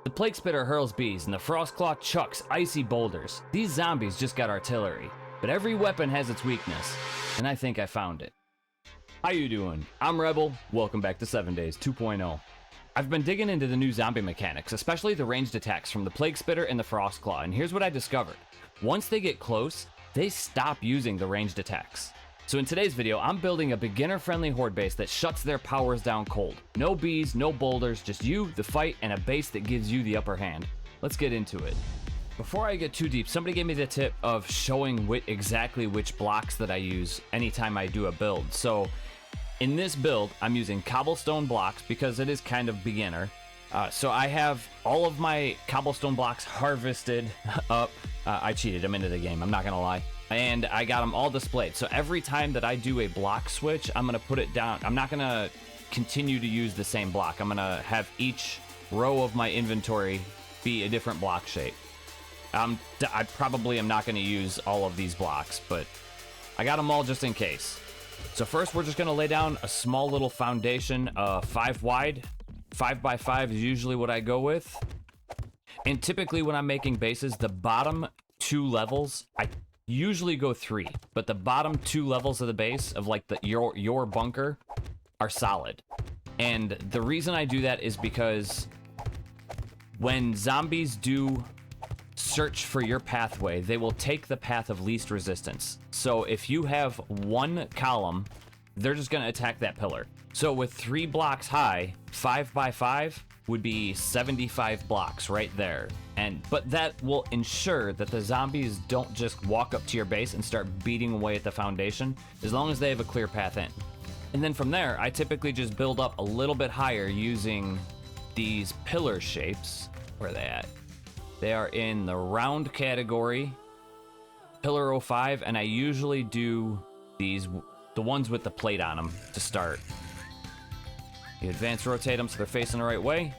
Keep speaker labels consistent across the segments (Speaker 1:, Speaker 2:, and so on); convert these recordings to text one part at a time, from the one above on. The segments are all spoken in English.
Speaker 1: The Plague Spitter hurls bees and the Frostclaw chucks icy boulders. These zombies just got artillery, but every weapon has its weakness, and I think I found it. How you doing? I'm Rebel, welcome back to 7 Days 2.0. I've been digging into the new zombie mechanics, especially the ranged attacks from the Plague Spitter and the Frostclaw, and here's what I discovered. Once they get close, they stop using the ranged attacks. So in today's video, I'm building a beginner-friendly horde base that shuts their powers down cold. No bees, no boulders, just you, the fight, and a base that gives you the upper hand. Let's get into it. Before I get too deep, somebody gave me the tip of showing exactly which blocks that I use anytime I do a build. So in this build, I'm using cobblestone blocks because it is kind of beginner. So I have all of my cobblestone blocks harvested up. I cheated them into the game, I'm not gonna lie. And I got them all displayed. So every time that I do a block switch, I'm gonna put it down. I'm not gonna continue to use the same block. I'm gonna have each row of my inventory be a different block shape. I probably am not gonna use all of these blocks, but I got them all just in case. So first we're just gonna lay down a small little foundation, 5 wide. 5 by 5 is usually what I go with. And typically when I'm making bases, the bottom 2 levels, I usually go 3, but the bottom 2 levels of the base of like your bunker are solid. And the reason I do that is because when zombies do search for your pathway, they will take the path of least resistance. So if you have 1 column, they're just gonna attack that pillar. So with 3 blocks high, 5 by 5 would be 75 blocks right there. But that will ensure that the zombies don't just walk up to your base and start beating away at the foundation, as long as they have a clear path in. And then from there, I typically just build up a little bit higher using these pillar shapes. Where are they at? They are in the round category, pillar 05, and I usually do the ones with the plate on them to start. You advance rotate them so they're facing the right way.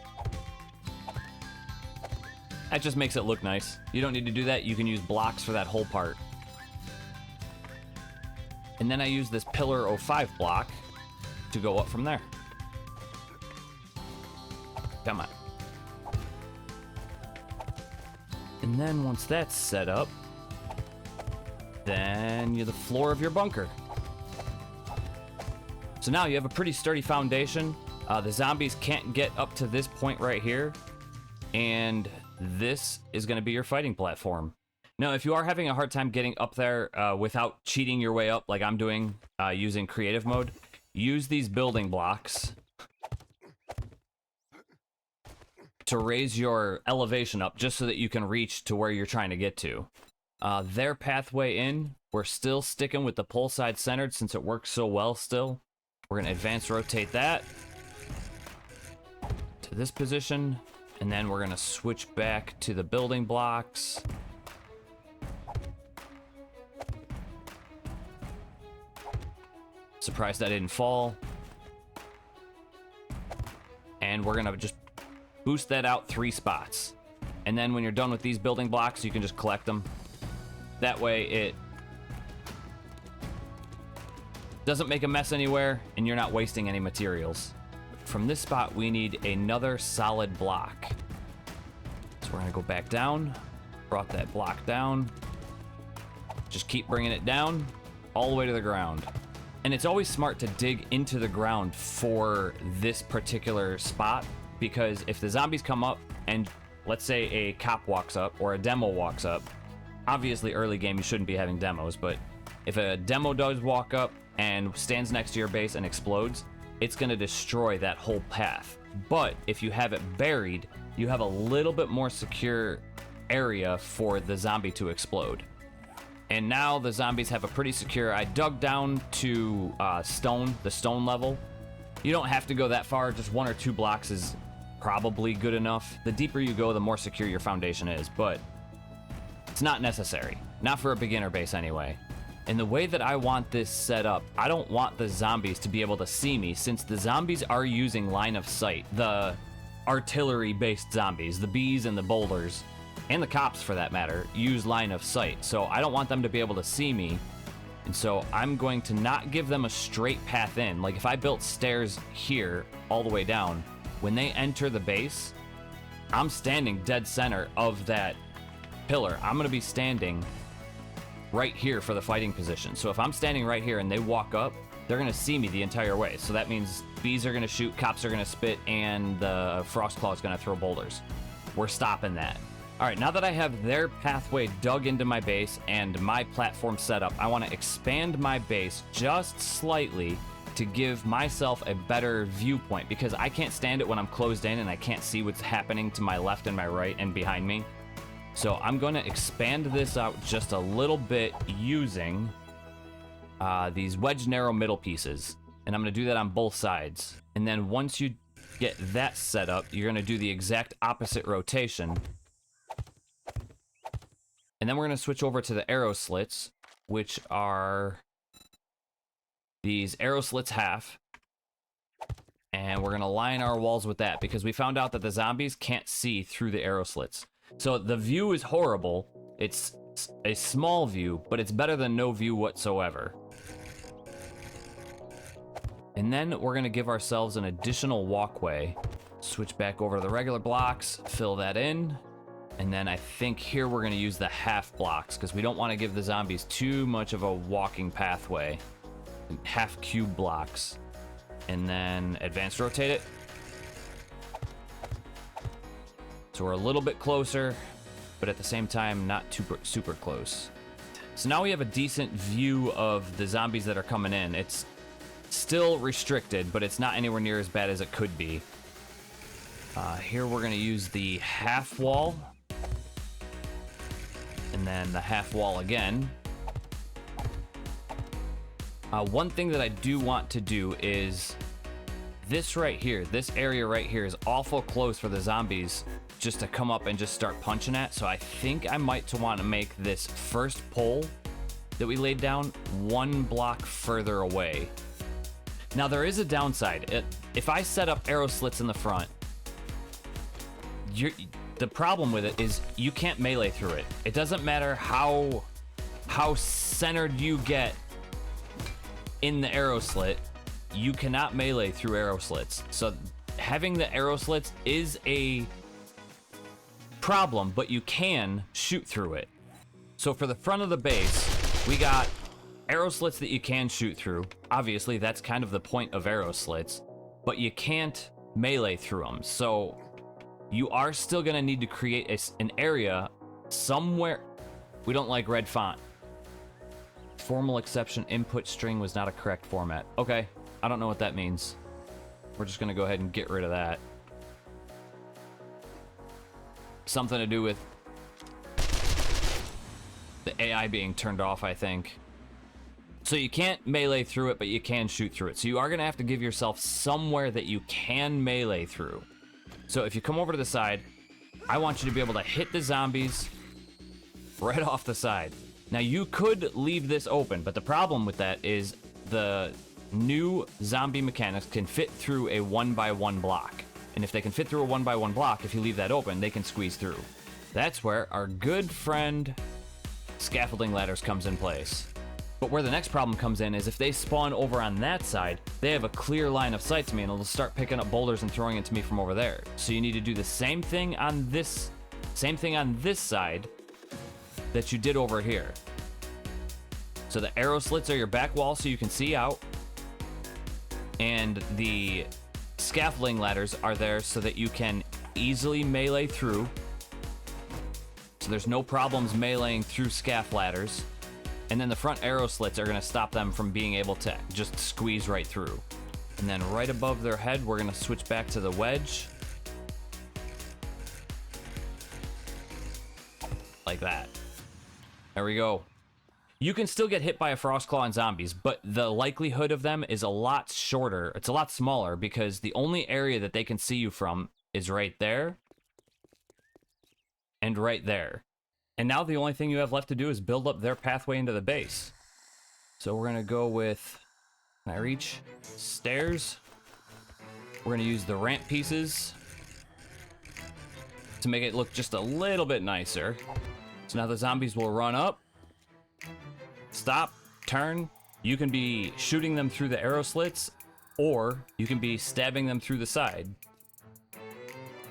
Speaker 1: That just makes it look nice. You don't need to do that. You can use blocks for that whole part. And then I use this pillar 05 block to go up from there. Come on. And then once that's set up, then you're the floor of your bunker. So now you have a pretty sturdy foundation. The zombies can't get up to this point right here, and this is going to be your fighting platform. Now, if you are having a hard time getting up there without cheating your way up like I'm doing using creative mode, use these building blocks to raise your elevation up just so that you can reach to where you're trying to get to. Their pathway in, we're still sticking with the pole side centered since it works so well still. We're going to advance rotate that to this position, and then we're going to switch back to the building blocks. Surprised that didn't fall. And we're going to just boost that out 3 spots. And then when you're done with these building blocks, you can just collect them. That way it doesn't make a mess anywhere, and you're not wasting any materials. From this spot, we need another solid block. So we're gonna go back down, brought that block down. Just keep bringing it down all the way to the ground. And it's always smart to dig into the ground for this particular spot, because if the zombies come up and let's say a cop walks up or a demo walks up, obviously early game you shouldn't be having demos, but if a demo does walk up and stands next to your base and explodes, it's going to destroy that whole path. But if you have it buried, you have a little bit more secure area for the zombie to explode. And now the zombies have a pretty secure... I dug down to the stone level. You don't have to go that far, just 1 or 2 blocks is probably good enough. The deeper you go, the more secure your foundation is, but it's not necessary. Not for a beginner base anyway. And the way that I want this set up, I don't want the zombies to be able to see me, since the zombies are using line of sight. The artillery-based zombies, the bees and the boulders, and the cops for that matter, use line of sight. So I don't want them to be able to see me. And so I'm going to not give them a straight path in. Like if I built stairs here all the way down, when they enter the base, I'm standing dead center of that pillar. I'm going to be standing right here for the fighting position. So if I'm standing right here and they walk up, they're going to see me the entire way. So that means bees are going to shoot, cops are going to spit, and the Frostclaw is going to throw boulders. We're stopping that. All right, now that I have their pathway dug into my base and my platform set up, I want to expand my base just slightly to give myself a better viewpoint, because I can't stand it when I'm closed in and I can't see what's happening to my left and my right and behind me. So I'm going to expand this out just a little bit using these wedge narrow middle pieces, and I'm going to do that on both sides. And then once you get that set up, you're going to do the exact opposite rotation. And then we're going to switch over to the arrow slits, which are these arrow slits half. And we're going to line our walls with that, because we found out that the zombies can't see through the arrow slits. So the view is horrible. It's a small view, but it's better than no view whatsoever. And then we're going to give ourselves an additional walkway. Switch back over to the regular blocks, fill that in. And then I think here we're going to use the half blocks, because we don't want to give the zombies too much of a walking pathway. Half cube blocks. And then advanced rotate it. So we're a little bit closer, but at the same time, not super close. So now we have a decent view of the zombies that are coming in. It's still restricted, but it's not anywhere near as bad as it could be. Here we're going to use the half wall. And then the half wall again. One thing that I do want to do is this right here, this area right here is awful close for the zombies just to come up and just start punching at. So I think I might want to make this first pole that we laid down 1 block further away. Now there is a downside. If I set up arrow slits in the front, the problem with it is you can't melee through it. It doesn't matter how centered you get in the arrow slit, you cannot melee through arrow slits. So having the arrow slits is a problem, but you can shoot through it. So for the front of the base, we got arrow slits that you can shoot through. Obviously, that's kind of the point of arrow slits, but you can't melee through them. So you are still going to need to create an area somewhere. We don't like red font. Formal exception, input string was not a correct format. Okay, I don't know what that means. We're just going to go ahead and get rid of that. Something to do with the AI being turned off, I think. So you can't melee through it, but you can shoot through it. So you are going to have to give yourself somewhere that you can melee through. So if you come over to the side, I want you to be able to hit the zombies right off the side. Now you could leave this open, but the problem with that is the new zombie mechanics can fit through a 1x1 block. And if they can fit through a 1x1 block, if you leave that open, they can squeeze through. That's where our good friend scaffolding ladders comes in place. But where the next problem comes in is if they spawn over on that side, they have a clear line of sight to me and they'll start picking up boulders and throwing it to me from over there. So you need to do the same thing on this side that you did over here. So the arrow slits are your back wall so you can see out. And the scaffolding ladders are there so that you can easily melee through. So there's no problems meleeing through scaff ladders. And then the front arrow slits are going to stop them from being able to just squeeze right through. And then right above their head, we're going to switch back to the wedge. Like that. There we go. You can still get hit by a Frostclaw and zombies, but the likelihood of them is a lot shorter. It's a lot smaller because the only area that they can see you from is right there and right there. And now the only thing you have left to do is build up their pathway into the base. So we're going to go with, can I reach? Stairs. We're going to use the ramp pieces to make it look just a little bit nicer. So now the zombies will run up, stop, turn. You can be shooting them through the arrow slits, or you can be stabbing them through the side.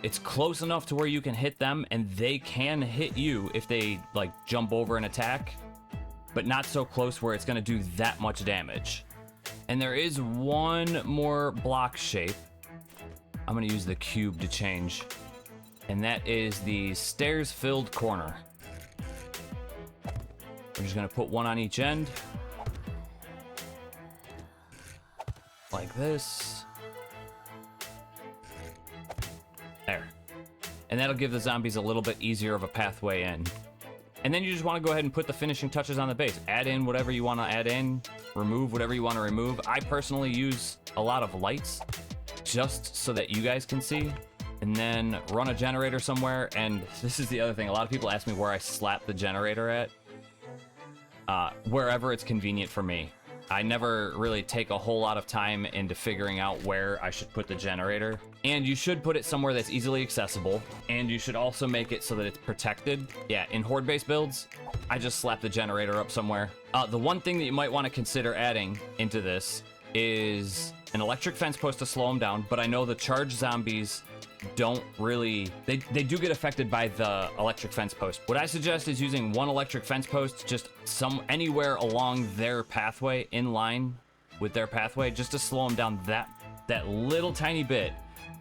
Speaker 1: it's close enough to where you can hit them, and they can hit you if they like jump over and attack, but not so close where it's going to do that much damage. And there is one more block shape. I'm going to use the cube to change, and that is the stairs filled corner. We're just going to put one on each end like this. There. And that'll give the zombies a little bit easier of a pathway in. And then you just want to go ahead and put the finishing touches on the base. Add in whatever you want to add in, remove whatever you want to remove. I personally use a lot of lights just so that you guys can see. And then run a generator somewhere. And this is the other thing. A lot of people ask me where I slap the generator at. Wherever it's convenient for me. I never really take a whole lot of time into figuring out where I should put the generator. And you should put it somewhere that's easily accessible. And you should also make it so that it's protected. Yeah, in horde-based builds, I just slap the generator up somewhere. The one thing that you might want to consider adding into this is an electric fence post to slow them down. But I know the charged zombies don't really, they do get affected by the electric fence post. What I suggest is using one electric fence post just anywhere along their pathway, in line with their pathway, just to slow them down that little tiny bit.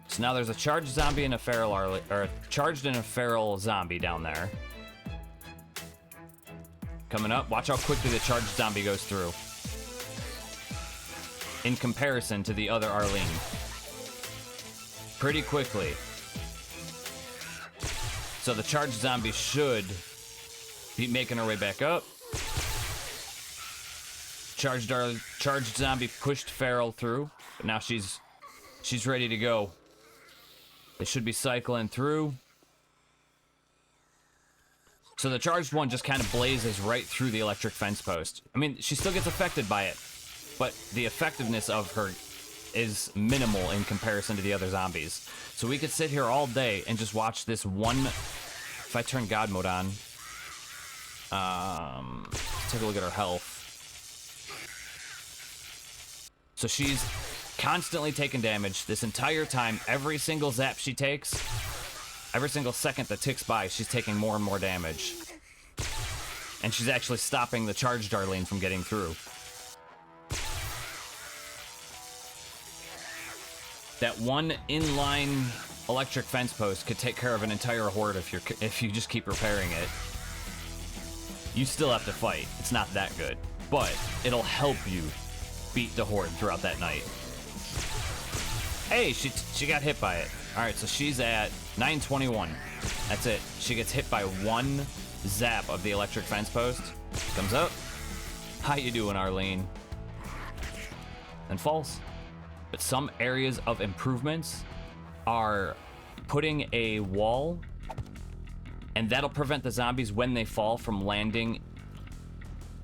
Speaker 1: So now there's a charged zombie and a feral, or charged and a feral zombie down there. Coming up, watch how quickly the charged zombie goes through in comparison to the other Arlene. Pretty quickly. So the charged zombie should be making her way back up. Charged zombie pushed feral through, but now she's ready to go. They should be cycling through. So the charged one just kind of blazes right through the electric fence post. I mean, she still gets affected by it, but the effectiveness of her is minimal in comparison to the other zombies. So we could sit here all day and just watch this one. If I turn God mode on, let's take a look at her health. So she's constantly taking damage this entire time. Every single zap she takes, every single second that ticks by, she's taking more and more damage. And she's actually stopping the charged Arlene from getting through. That one inline electric fence post could take care of an entire horde if you just keep repairing it. You still have to fight. It's not that good, but it'll help you beat the horde throughout that night. Hey, she got hit by it. All right, so she's at 921. That's it. She gets hit by one zap of the electric fence post. Comes up. How you doing, Arlene? And falls. But some areas of improvements are putting a wall, and that'll prevent the zombies when they fall from landing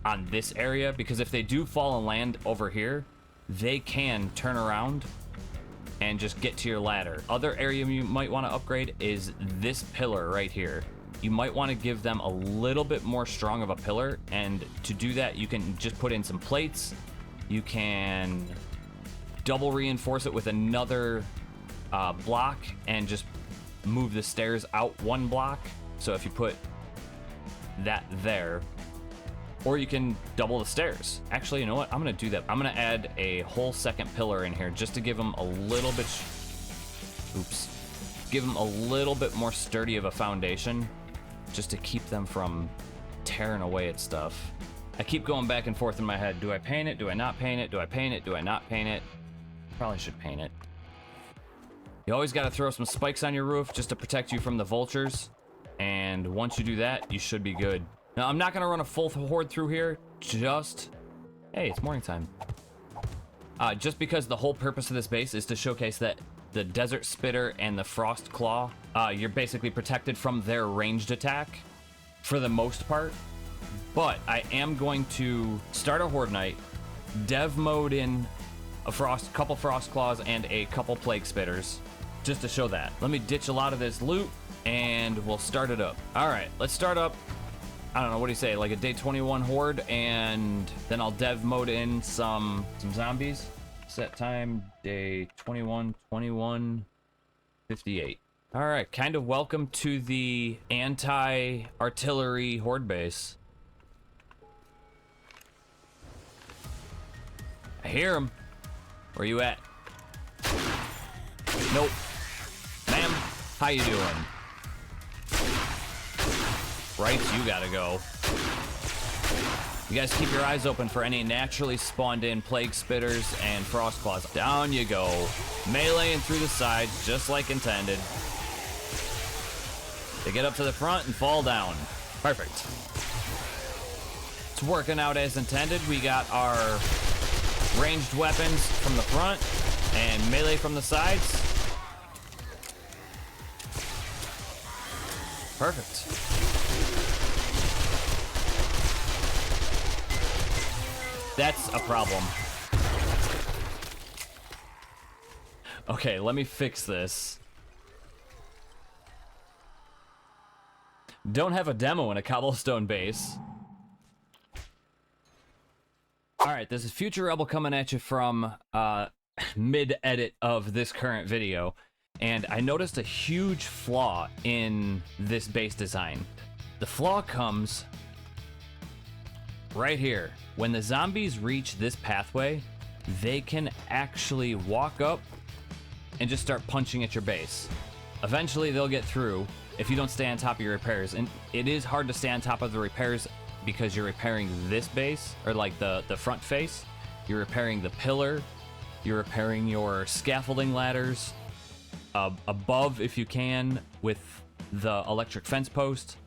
Speaker 1: on this area, because if they do fall and land over here, they can turn around and just get to your ladder. Other area you might want to upgrade is this pillar right here. You might want to give them a little bit more strong of a pillar, and to do that you can just put in some plates. You can double reinforce it with another block and just move the stairs out one block. So if you put that there, or you can double the stairs. Actually, you know what? I'm gonna do that. I'm gonna add a whole second pillar in here just to give them a little bit, give them a little bit more sturdy of a foundation, just to keep them from tearing away at stuff. I keep going back and forth in my head. Do I paint it? Do I not paint it? Do I paint it? Do I not paint it? Probably should paint it. You always got to throw some spikes on your roof just to protect you from the vultures. And once you do that, you should be good. Now, I'm not going to run a full horde through here. Hey, it's morning time. Just because the whole purpose of this base is to showcase that the Desert Spitter and the Frost Claw, you're basically protected from their ranged attack for the most part. But I am going to start a horde night, dev mode in a couple Frost Claws and a couple Plague Spitters, just to show that. Let me ditch a lot of this loot and we'll start it up. All right, let's start up. I don't know, what do you say, like a day 21 horde, and then I'll dev mode in some zombies. Set time, day 21, 58. All right, kind of welcome to the anti-artillery horde base. I hear him. Where you at? Nope. Ma'am, how you doing? Right, you gotta go. You guys keep your eyes open for any naturally spawned in plague spitters and frost claws. Down you go. Meleeing through the sides just like intended. They get up to the front and fall down. Perfect. It's working out as intended. We got our ranged weapons from the front and melee from the sides. Perfect. That's a problem. Okay, let me fix this. Don't have a demo in a cobblestone base. Alright, this is Future Rebel coming at you from mid-edit of this current video. And I noticed a huge flaw in this base design. The flaw comes right here. When the zombies reach this pathway, they can actually walk up and just start punching at your base. Eventually they'll get through if you don't stay on top of your repairs. And it is hard to stay on top of the repairs because you're repairing this base, or like the front face. You're repairing the pillar. You're repairing your scaffolding ladders. Above, if you can, with the electric fence post.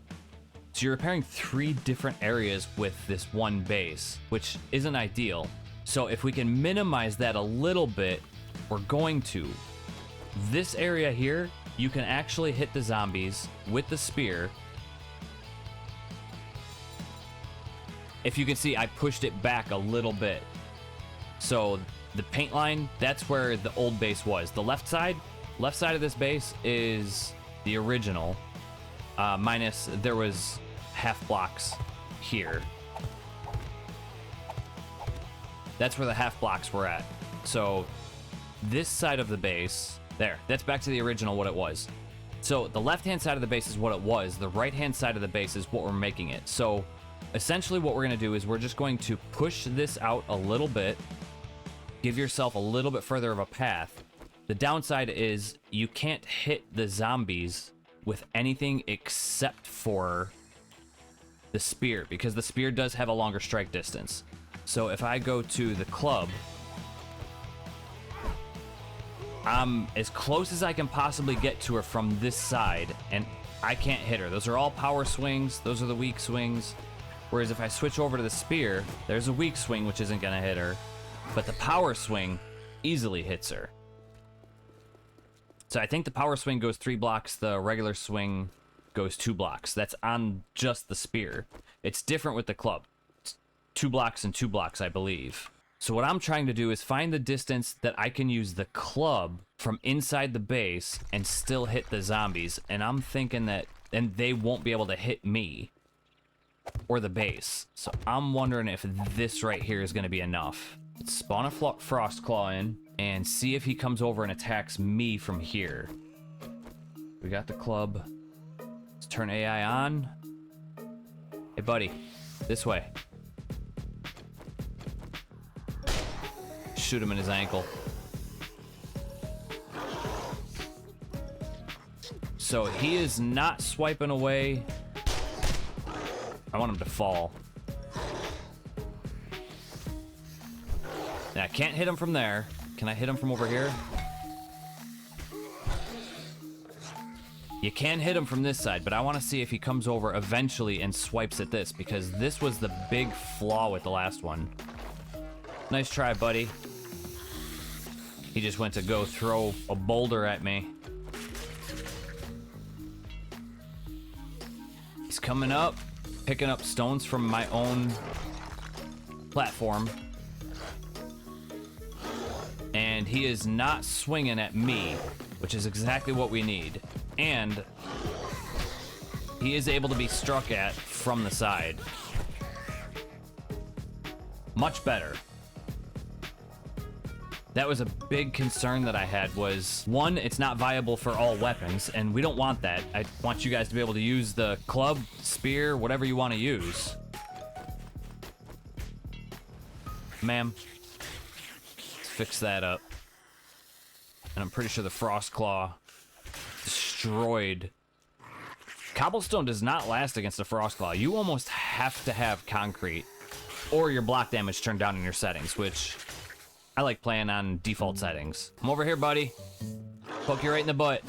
Speaker 1: So you're repairing 3 different areas with this one base, which isn't ideal. So if we can minimize that a little bit, we're going to. This area here, you can actually hit the zombies with the spear. If you can see, I pushed it back a little bit. So the paint line, that's where the old base was. The left side of this base is the original, minus there was half blocks here. That's where the half blocks were at. So this side of the base, there, that's back to the original what it was. So the left-hand side of the base is what it was. The right-hand side of the base is what we're making it. So essentially what we're going to do is we're just going to push this out a little bit, give yourself a little bit further of a path. The downside is you can't hit the zombies with anything except for the spear, because the spear does have a longer strike distance. So if I go to the club, I'm as close as I can possibly get to her from this side, and I can't hit her. Those are all power swings. Those are the weak swings. Whereas if I switch over to the spear, there's a weak swing which isn't going to hit her, but the power swing easily hits her. So I think the power swing goes 3 blocks, the regular swing goes 2 blocks. That's on just the spear. It's different with the club. It's 2 blocks and 2 blocks, I believe. So what I'm trying to do is find the distance that I can use the club from inside the base and still hit the zombies. And I'm thinking that then they won't be able to hit me or the base. So I'm wondering if this right here is going to be enough. Let's spawn a frost claw in and see if he comes over and attacks me from here. We got the club. Let's turn AI on. Hey, buddy, this way. Shoot him in his ankle. So he is not swiping away. I want him to fall. Now, I can't hit him from there. Can I hit him from over here? You can hit him from this side, but I want to see if he comes over eventually and swipes at this, because this was the big flaw with the last one. Nice try, buddy. He just went to go throw a boulder at me. He's coming up, picking up stones from my own platform. And he is not swinging at me, which is exactly what we need. And he is able to be struck at from the side. Much better. That was a big concern that I had was, one, it's not viable for all weapons, and we don't want that. I want you guys to be able to use the club, spear, whatever you want to use. Ma'am, let's fix that up. And I'm pretty sure the Frost Claw destroyed. Cobblestone does not last against the Frost Claw. You almost have to have concrete or your block damage turned down in your settings, which I like playing on default settings. I'm over here, buddy. Poke you right in the butt.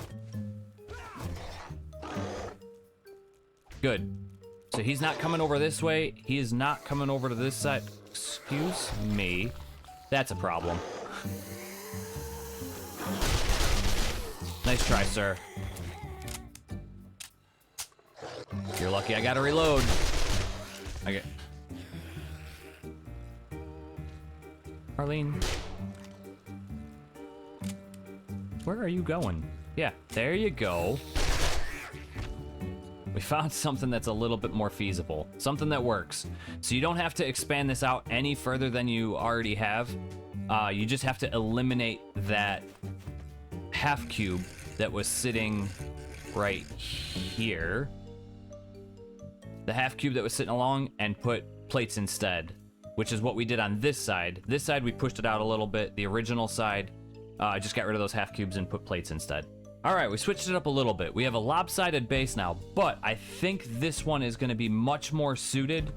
Speaker 1: Good. So he's not coming over this way. He is not coming over to this side. Excuse me. That's a problem. Nice try, sir. You're lucky I gotta reload. Okay. Arlene. Where are you going? Yeah, there you go. We found something that's a little bit more feasible. Something that works. So you don't have to expand this out any further than you already have. You just have to eliminate that half cube that was sitting right here. The half cube that was sitting along, and put plates instead, which is what we did on this side. This side we pushed it out a little bit. The original side, I just got rid of those half cubes and put plates instead. All right, we switched it up a little bit. We have a lopsided base now, but I think this one is going to be much more suited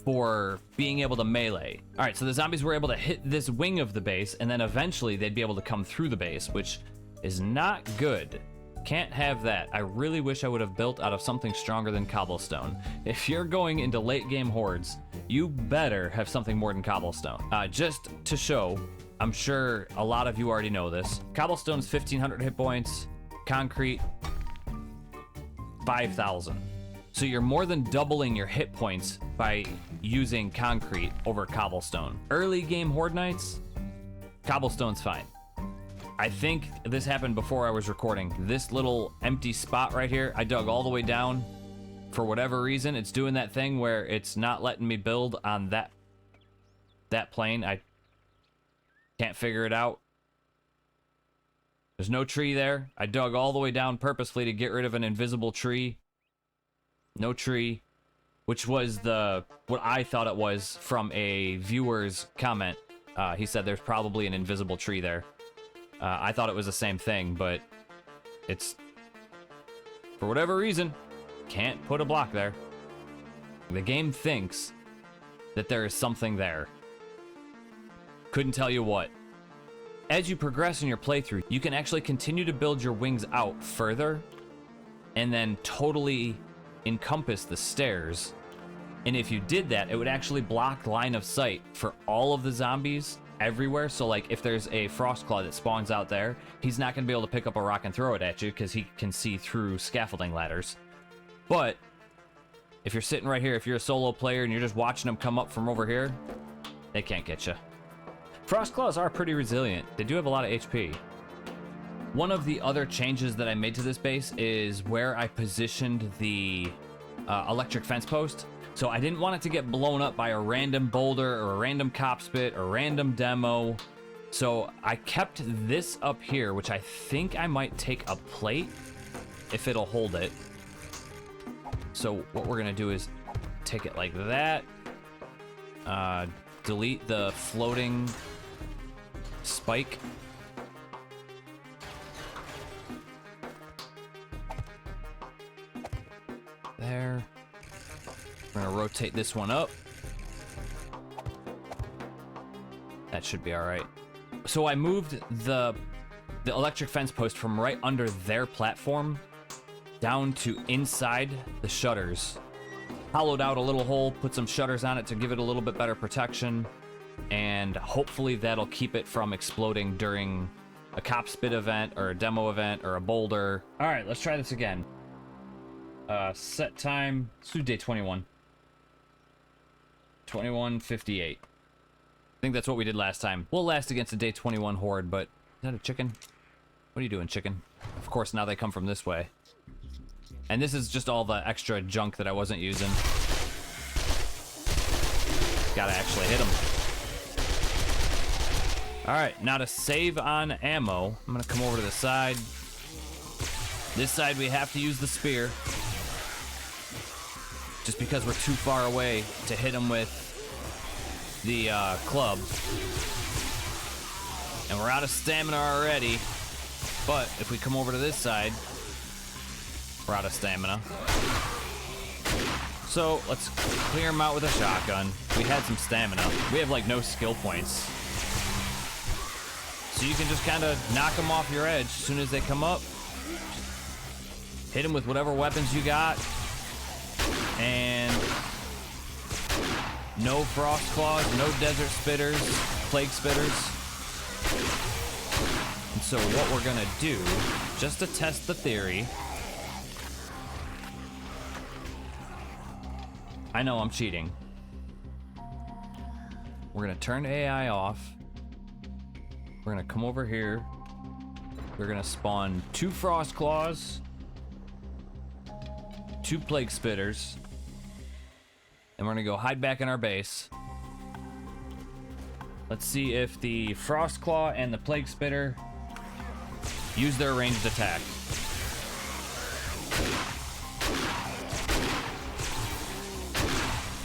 Speaker 1: for being able to melee. All right, so the zombies were able to hit this wing of the base, and then eventually they'd be able to come through the base, which is not good. Can't have that. I really wish I would have built out of something stronger than cobblestone. If you're going into late game hordes, you better have something more than cobblestone. Just to show, I'm sure a lot of you already know this. Cobblestone's 1,500 hit points, concrete, 5,000. So you're more than doubling your hit points by using concrete over cobblestone. Early game horde nights, cobblestone's fine. I think this happened before I was recording. This little empty spot right here, I dug all the way down. For whatever reason, it's doing that thing where it's not letting me build on that plane. I can't figure it out. There's no tree there. I dug all the way down purposefully to get rid of an invisible tree. No tree, which was what I thought it was from a viewer's comment. He said there's probably an invisible tree there. I thought it was the same thing, but it's, for whatever reason, can't put a block there. The game thinks that there is something there. Couldn't tell you what. As you progress in your playthrough, you can actually continue to build your wings out further and then totally encompass the stairs. And if you did that, it would actually block line of sight for all of the zombies everywhere. So like if there's a frost claw that spawns out there, he's not going to be able to pick up a rock and throw it at you because he can see through scaffolding ladders. But if you're sitting right here, if you're a solo player and you're just watching them come up from over here, they can't get you. Frost claws are pretty resilient. They do have a lot of HP. One of the other changes that I made to this base is where I positioned the electric fence post. So I didn't want it to get blown up by a random boulder or a random cop spit or random demo. So I kept this up here, which I think I might take a plate if it'll hold it. So what we're gonna do is take it like that. Delete the floating spike. There. We're gonna rotate this one up. That should be all right. So I moved the electric fence post from right under their platform down to inside the shutters. Hollowed out a little hole, put some shutters on it to give it a little bit better protection, and hopefully that'll keep it from exploding during a cop spit event or a demo event or a boulder. All right, let's try this again. Set time, let's do day 21. 21:58. I think that's what we did last time. We'll last against a day 21 horde, but is that a chicken? What are you doing, chicken? Of course, now they come from this way. And this is just all the extra junk that I wasn't using. Gotta actually hit them. Alright, now to save on ammo, I'm gonna come over to the side. This side we have to use the spear. Just because we're too far away to hit him with the club. And we're out of stamina already. But if we come over to this side, we're out of stamina. So let's clear him out with a shotgun. We had some stamina. We have like no skill points. So you can just kind of knock them off your edge as soon as they come up. Hit them with whatever weapons you got. And no frost claws, no desert spitters, plague spitters. And so what we're gonna do, just to test the theory. I know I'm cheating. We're gonna turn AI off. We're gonna come over here. We're gonna spawn 2 frost claws, 2 plague spitters, and we're gonna go hide back in our base. Let's see if the frost claw and the plague spitter use their ranged attack.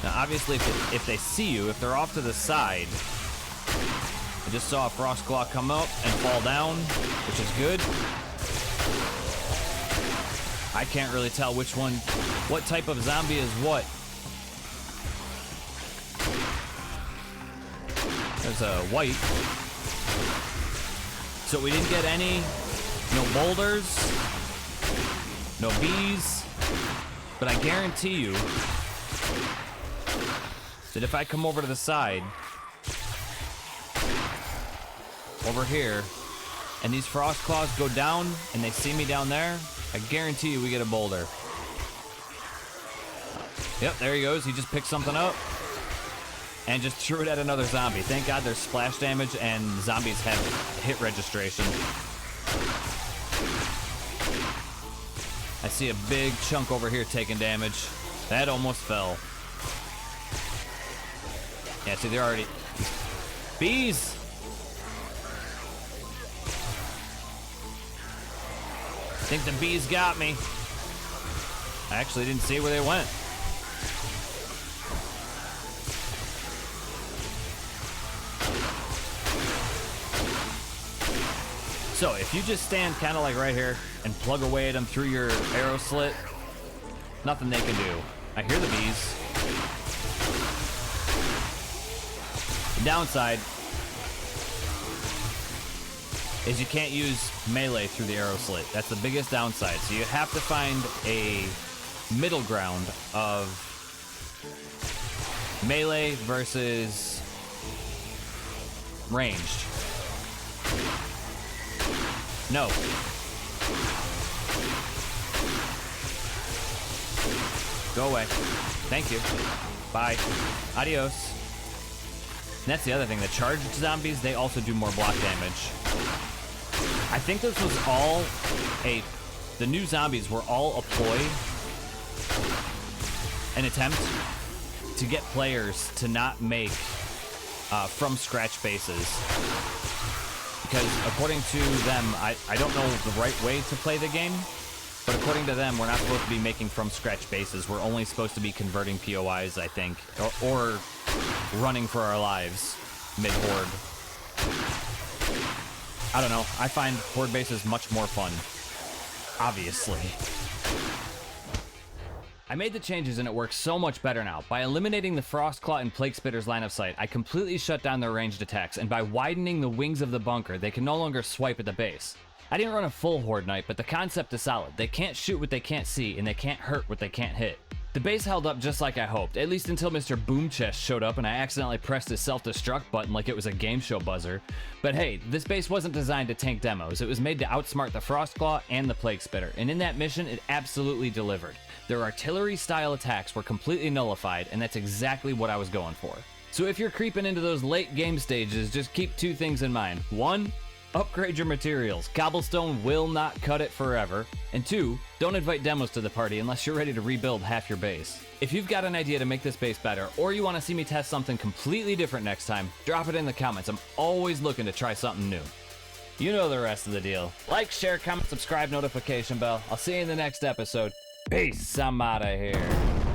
Speaker 1: Now obviously if they see you, if they're off to the side, I just saw a frost claw come up and fall down, which is good. I can't really tell which one, what type of zombie is what. There's a white. So we didn't get any, no boulders, no bees, but I guarantee you that if I come over to the side, over here, and these frost claws go down and they see me down there, I guarantee you we get a boulder. Yep, there he goes. He just picked something up and just threw it at another zombie. Thank God there's splash damage and zombies have hit registration. I see a big chunk over here taking damage. That almost fell. Yeah, see, they're already... Bees! I think the bees got me. I actually didn't see where they went. So if you just stand kind of like right here and plug away at them through your arrow slit, nothing they can do. I hear the bees. The downside is you can't use melee through the arrow slit. That's the biggest downside. So you have to find a middle ground of melee versus ranged. No. Go away. Thank you. Bye. Adios. And that's the other thing. The charged zombies, they also do more block damage. I think this was all the new zombies were all a ploy, an attempt to get players to not make from scratch bases. Because according to them, I don't know the right way to play the game, but according to them, we're not supposed to be making from scratch bases. We're only supposed to be converting POIs, I think, or running for our lives mid-horde. I don't know. I find horde bases much more fun. Obviously. I made the changes and it works so much better now. By eliminating the Frostclaw and Plague Spitter's line of sight, I completely shut down their ranged attacks, and by widening the wings of the bunker, they can no longer swipe at the base. I didn't run a full Horde Knight, but the concept is solid. They can't shoot what they can't see, and they can't hurt what they can't hit. The base held up just like I hoped, at least until Mr. Boomchest showed up and I accidentally pressed his self-destruct button like it was a game show buzzer. But hey, this base wasn't designed to tank demos. It was made to outsmart the Frostclaw and the Plague Spitter, and in that mission, it absolutely delivered. Their artillery-style attacks were completely nullified, and that's exactly what I was going for. So if you're creeping into those late game stages, just keep two things in mind. One, upgrade your materials. Cobblestone will not cut it forever. And 2, don't invite demos to the party unless you're ready to rebuild half your base. If you've got an idea to make this base better, or you want to see me test something completely different next time, drop it in the comments. I'm always looking to try something new. You know the rest of the deal. Like, share, comment, subscribe, notification bell. I'll see you in the next episode. Peace, I'm out of here.